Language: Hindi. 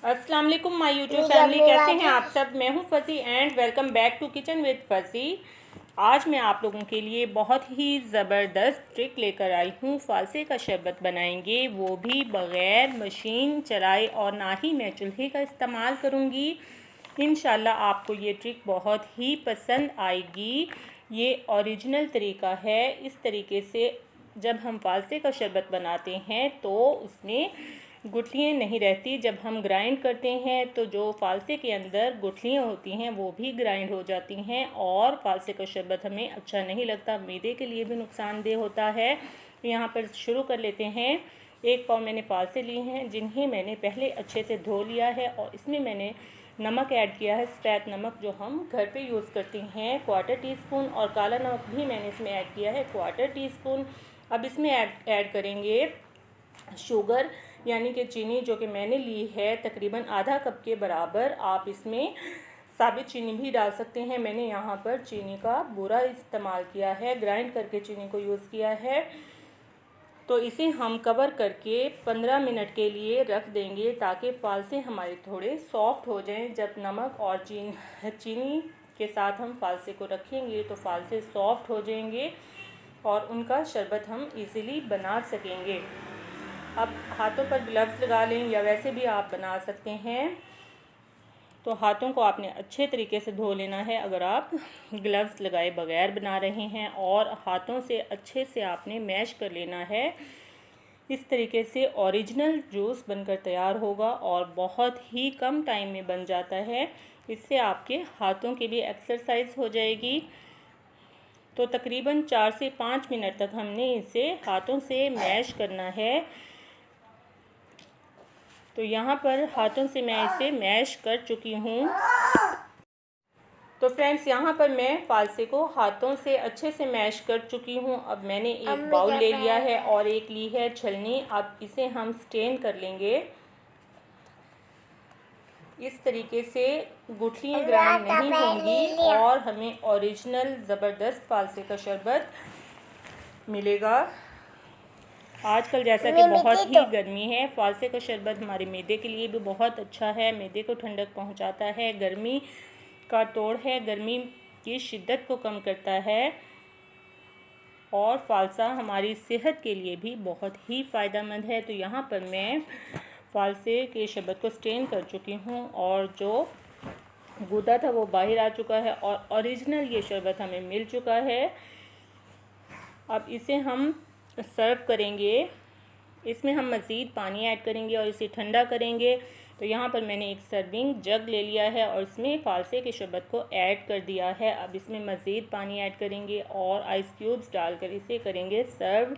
अस्सलाम वालेकुम माय यूट्यूब फैमिली, कैसे हैं आप सब। मैं हूं Fuzzy and welcome back to kitchen with Fuzzy. आज मैं आप लोगों के लिए बहुत ही ज़बरदस्त ट्रिक लेकर आई हूं। फ़ालसे का शरबत बनाएंगे, वो भी बग़ैर मशीन चलाए, और ना ही मैं चूल्हे का इस्तेमाल करूंगी। इंशाल्लाह आपको ये ट्रिक बहुत ही पसंद आएगी। ये ओरिजिनल तरीका है। इस तरीके से जब हम फ़ालसे का शरबत बनाते हैं तो उसमें गुठलियाँ नहीं रहती। जब हम ग्राइंड करते हैं तो जो फ़ालसे के अंदर गुठलियाँ होती हैं वो भी ग्राइंड हो जाती हैं, और फ़ालसे का शरबत हमें अच्छा नहीं लगता, मैदे के लिए भी नुकसानदेह होता है। यहाँ पर शुरू कर लेते हैं। 1 पाव मैंने फ़ालसे लिए हैं, जिन्हें मैंने पहले अच्छे से धो लिया है, और इसमें मैंने नमक ऐड किया है, सफ़ेद नमक जो हम घर पे यूज़ करते हैं, 1/4 टीस्पून, और काला नमक भी मैंने इसमें ऐड किया है, 1/4 टीस्पून। अब इसमें ऐड करेंगे शुगर, यानी कि चीनी, जो कि मैंने ली है तकरीबन आधा कप के बराबर। आप इसमें साबित चीनी भी डाल सकते हैं। मैंने यहाँ पर चीनी का बूरा इस्तेमाल किया है, ग्राइंड करके चीनी को यूज़ किया है। तो इसे हम कवर करके 15 मिनट के लिए रख देंगे, ताकि फ़ालसे हमारे थोड़े सॉफ्ट हो जाएं। जब नमक और चीनी के साथ हम फ़ालसे को रखेंगे तो फ़ालसे सॉफ्ट हो जाएंगे और उनका शरबत हम इजीली बना सकेंगे। अब हाथों पर ग्लव्स लगा लें, या वैसे भी आप बना सकते हैं। तो हाथों को आपने अच्छे तरीके से धो लेना है अगर आप ग्लव्स लगाए बगैर बना रहे हैं, और हाथों से अच्छे से आपने मैश कर लेना है। इस तरीके से ओरिजिनल जूस बनकर तैयार होगा और बहुत ही कम टाइम में बन जाता है। इससे आपके हाथों की भी एक्सरसाइज हो जाएगी। तो तकरीबन 4 से 5 मिनट तक हमने इसे हाथों से मैश करना है। तो यहाँ पर हाथों से मैं इसे मैश कर चुकी हूँ। तो फ्रेंड्स, यहाँ पर मैं फ़ालसे को हाथों से अच्छे से मैश कर चुकी हूँ। अब मैंने एक बाउल ले लिया है और एक ली है छलनी। अब इसे हम स्ट्रेन कर लेंगे। इस तरीके से गुठलियाँ ग्राइंड नहीं होंगी और हमें ओरिजिनल ज़बरदस्त फ़ालसे का शरबत मिलेगा। आजकल जैसा कि बहुत ही गर्मी है, फ़ालसे का शरबत हमारे मैदे के लिए भी बहुत अच्छा है। मैदे को ठंडक पहुंचाता है, गर्मी का तोड़ है, गर्मी की शिद्दत को कम करता है, और फ़ालसा हमारी सेहत के लिए भी बहुत ही फ़ायदेमंद है। तो यहाँ पर मैं फ़ालसे के शरबत को स्ट्रेन कर चुकी हूँ, और जो गूदा था वो बाहर आ चुका है, और ओरिजिनल ये शरबत हमें मिल चुका है। अब इसे हम सर्व करेंगे। इसमें हम मज़ीद पानी ऐड करेंगे और इसे ठंडा करेंगे। तो यहाँ पर मैंने एक सर्विंग जग ले लिया है और इसमें फ़ालसे के शरबत को ऐड कर दिया है। अब इसमें मज़ीद पानी ऐड करेंगे और आइस क्यूब्स डालकर इसे करेंगे सर्व।